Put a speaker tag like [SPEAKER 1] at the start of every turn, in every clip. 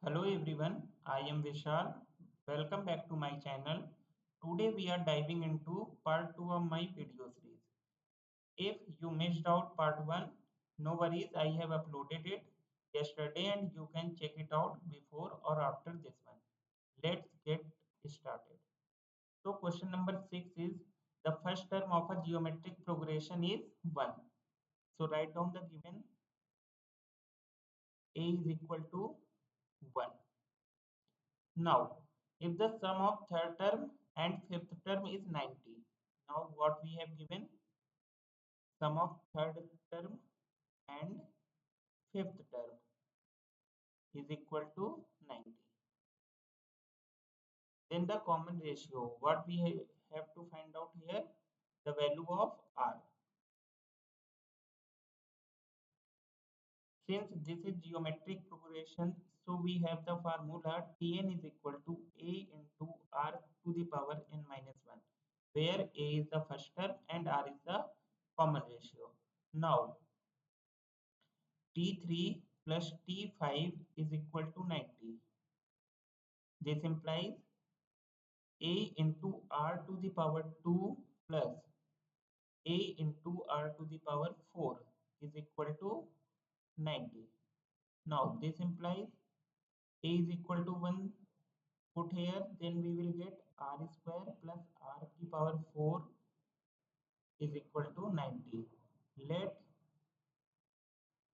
[SPEAKER 1] Hello everyone, I am Vishal. Welcome back to my channel. Today we are diving into part 2 of my video series. If you missed out part 1, no worries, I have uploaded it yesterday and you can check it out before or after this one. Let's get started. So question number 6 is the first term of a geometric progression is 1. So write down the given a is equal to 1. Now, if the sum of third term and fifth term is 90, now what we have given? Sum of third term and fifth term is equal to 90. Then the common ratio, what we have to find out here? The value of R. Since this is geometric progression, so we have the formula Tn is equal to A into R to the power n minus 1, where A is the first term and R is the common ratio. Now, T3 plus T5 is equal to 90. This implies A into R to the power 2 plus A into R to the power 4 is equal to 90. Now, this implies A is equal to 1 put here, then we will get R square plus R to the power 4 is equal to 90. Let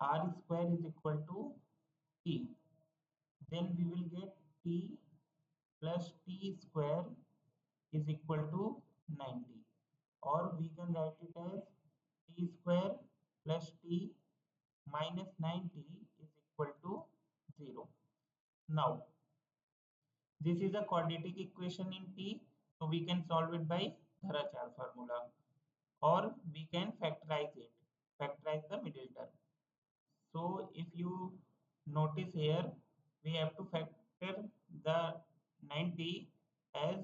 [SPEAKER 1] R square is equal to T. Then we will get T plus T square is equal to 90, or we can write it as T square plus T minus 90 is equal to 0. Now, this is a quadratic equation in T, so we can solve it by Dharachar formula, or we can factorize it, factorize the middle term. So if you notice here, we have to factor the 90 as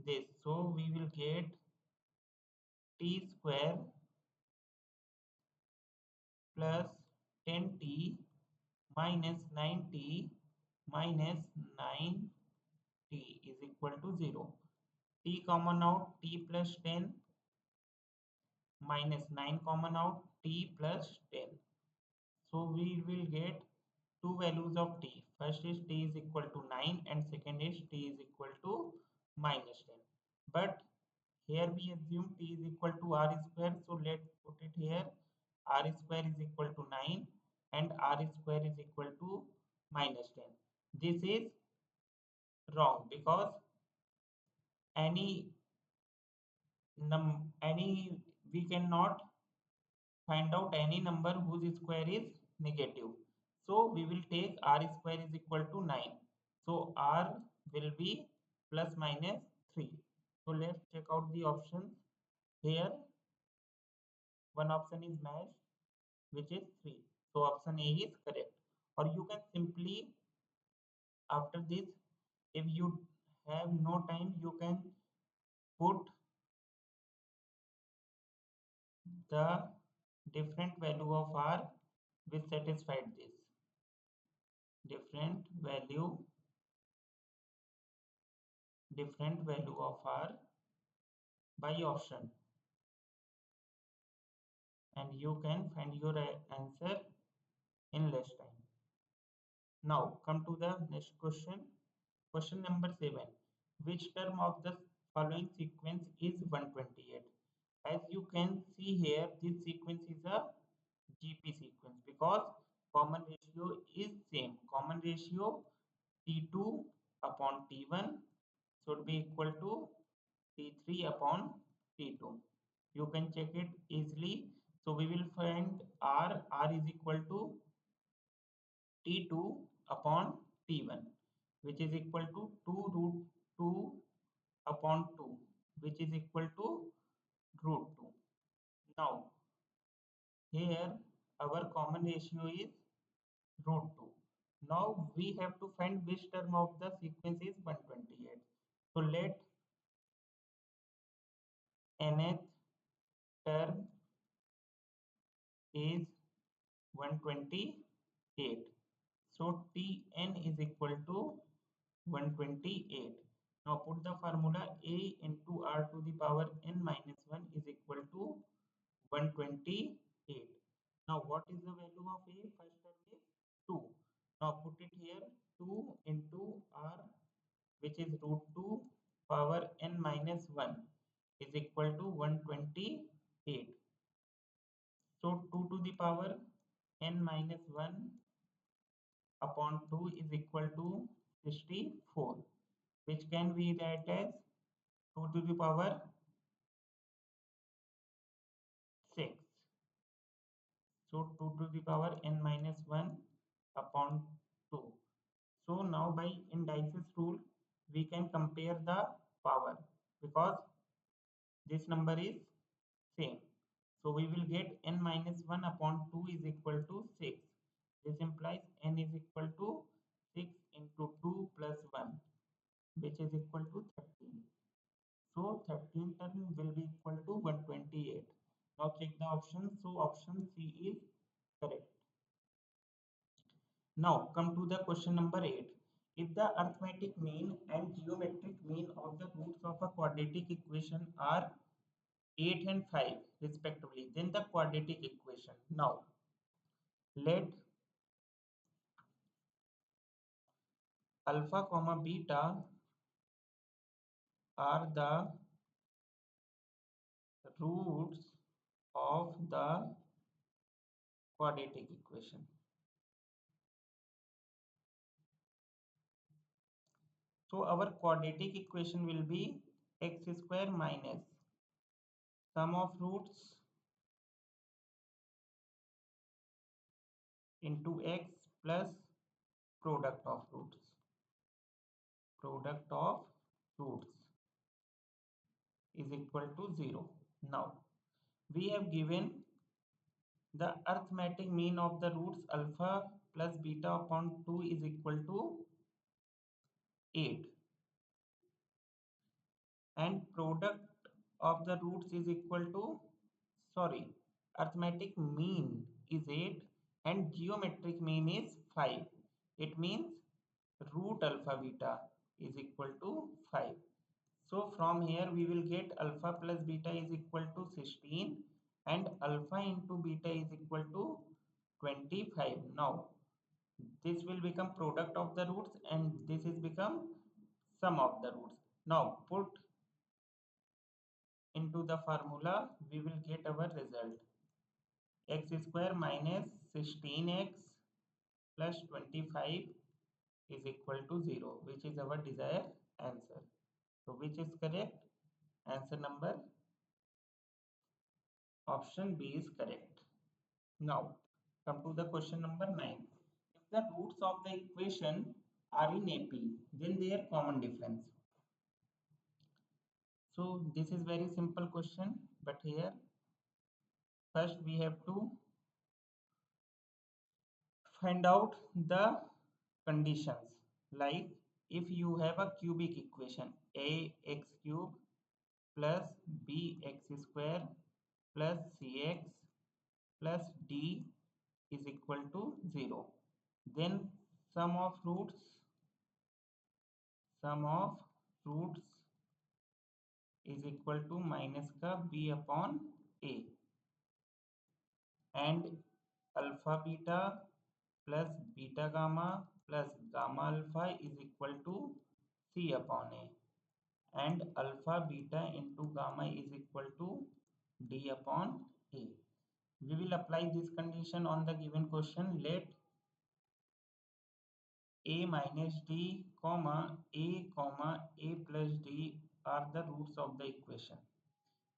[SPEAKER 1] this. So we will get T square plus 10t minus 90 minus 9t is equal to 0. T common out, t plus 10 minus 9 common out, t plus 10. So we will get two values of t. First is t is equal to 9 and second is t is equal to minus 10. But here we assume t is equal to r square. So let's put it here. R square is equal to 9 and R square is equal to minus 10. This is wrong because any any we cannot find out any number whose square is negative. So we will take R square is equal to 9. So R will be plus minus 3. So let's check out the options. Here one option is matched, which is 3. So option A is correct. Or you can simply, after this, if you have no time, you can put the different value of R which satisfied this. Different value of R by option, and you can find your answer in less time. Now come to the next question. Question number 7. Which term of the following sequence is 128? As you can see here, this sequence is a GP sequence because common ratio is same. Common ratio T2 upon T1 should be equal to T3 upon T2. You can check it easily. So we will find R is equal to T2 upon T1, which is equal to 2 root 2 upon 2, which is equal to root 2. Now, here our common ratio is root 2. Now we have to find which term of the sequence is 128. So let nth term is 128. So Tn is equal to 128. Now put the formula A into R to the power n minus 1 is equal to 128. Now what is the value of A? First term is 2. Now put it here, 2 into R, which is root 2 power n minus 1 is equal to 128. So 2 to the power n minus 1 upon 2 is equal to 64, which can be write as 2 to the power 6. So 2 to the power n minus 1 upon 2. So now by indices rule, we can compare the power because this number is same. So we will get n minus 1 upon 2 is equal to 6. This implies n is equal to 6 into 2 plus 1, which is equal to 13. So 13 term will be equal to 128. Now check the options. So option C is correct. Now come to the question number 8. If the arithmetic mean and geometric mean of the roots of a quadratic equation are 8 and 5 respectively, then the quadratic equation. Now let alpha comma beta are the roots of the quadratic equation. So our quadratic equation will be x square minus sum of roots into x plus product of roots. Product of roots is equal to 0. Now we have given the arithmetic mean of the roots alpha plus beta upon 2 is equal to 8, and product of the roots is equal to, sorry, arithmetic mean is 8 and geometric mean is 5. It means root alpha beta is equal to 5. So from here we will get alpha plus beta is equal to 16 and alpha into beta is equal to 25. Now this will become product of the roots and this is become sum of the roots. Now put into the formula, we will get our result. X square minus 16x plus 25 is equal to 0, which is our desired answer. So which is correct? Answer number option B is correct. Now come to the question number 9. If the roots of the equation are in AP, then their common difference. So this is very simple question, but here first we have to find out the conditions. Like if you have a cubic equation ax cube plus bx square plus cx plus d is equal to 0, then sum of roots is equal to minus ka b upon a, and alpha beta plus beta gamma plus gamma alpha is equal to c upon a, and alpha beta into gamma is equal to d upon a. We will apply this condition on the given question. Let a minus d comma a plus d are the roots of the equation,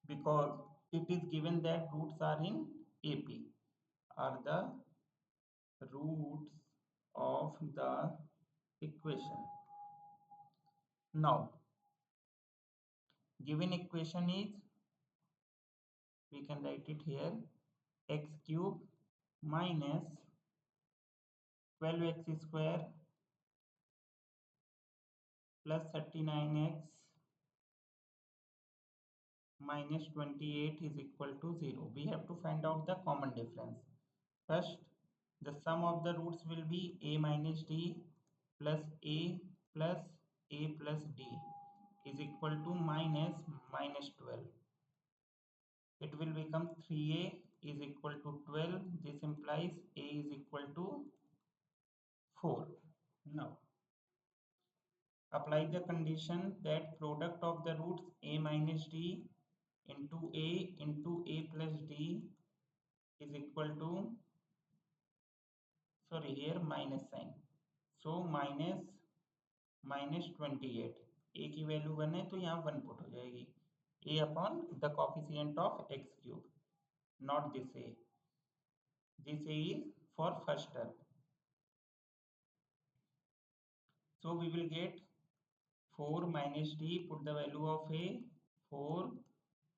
[SPEAKER 1] because it is given that roots are in AP, are the roots of the equation. Now given equation is, we can write it here, x cube minus 12x square plus 39x minus 28 is equal to 0. We have to find out the common difference. First The sum of the roots will be a minus d plus a plus a plus d is equal to minus 12. It will become 3a is equal to 12. This implies a is equal to 4. Now apply the condition that product of the roots a minus d into a plus d is equal to, sorry, here minus sign, so minus 28. a की value 1 है तो यहाँ 1 put हो जाएगी, a upon the coefficient of x cube, not this a. This a is for first term. So we will get 4 minus d, put the value of a, 4,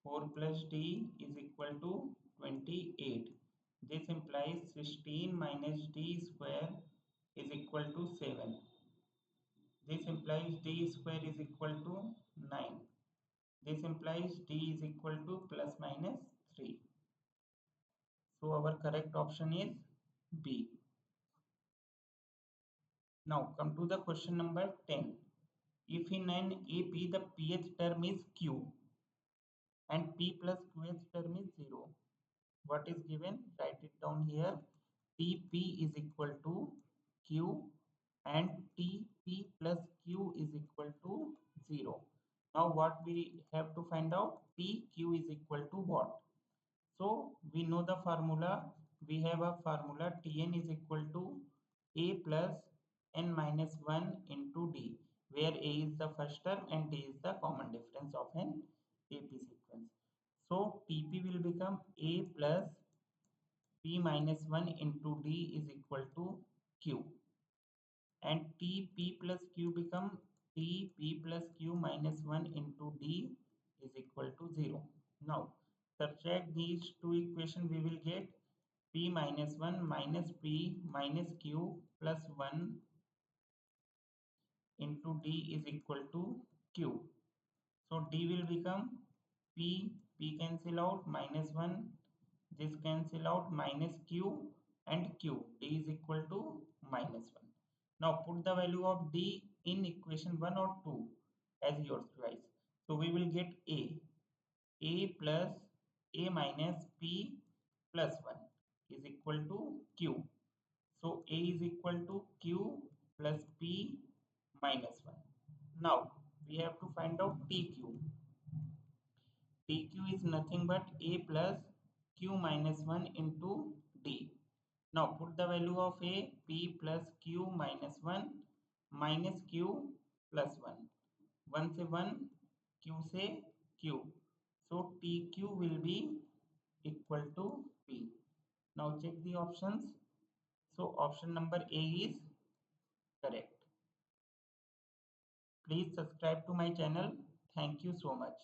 [SPEAKER 1] 4 plus d is equal to 28. This implies 16 minus d square is equal to 7. This implies d square is equal to 9. This implies d is equal to plus minus 3. So our correct option is B. Now come to the question number 10. If in an AP the pH term is Q and P plus QH term is 0, what is given? Write it down here. TP is equal to Q and TP plus Q is equal to 0. Now what we have to find out? TQ is equal to what? So we know the formula. We have a formula Tn is equal to A plus n minus 1 into D, where A is the first term and D is the common difference of an AP sequence. So Tp will become A plus P minus 1 into D is equal to Q, and Tp plus Q become Tp plus Q minus 1 into D is equal to 0. Now subtract these two equations, we will get P minus 1 minus P minus Q plus 1 into D is equal to Q. So D will become P cancel out, minus 1, this cancel out, minus Q and Q, D is equal to minus 1. Now put the value of D in equation 1 or 2 as your choice. So we will get A plus A minus P plus 1 is equal to Q. So A is equal to Q plus P minus 1. Now we have to find out TQ. TQ is nothing but A plus Q minus 1 into D. Now put the value of A, P plus Q minus 1 minus Q plus 1. 1 से 1, Q से Q. So TQ will be equal to P. Now check the options. So option number A is correct. Please subscribe to my channel. Thank you so much.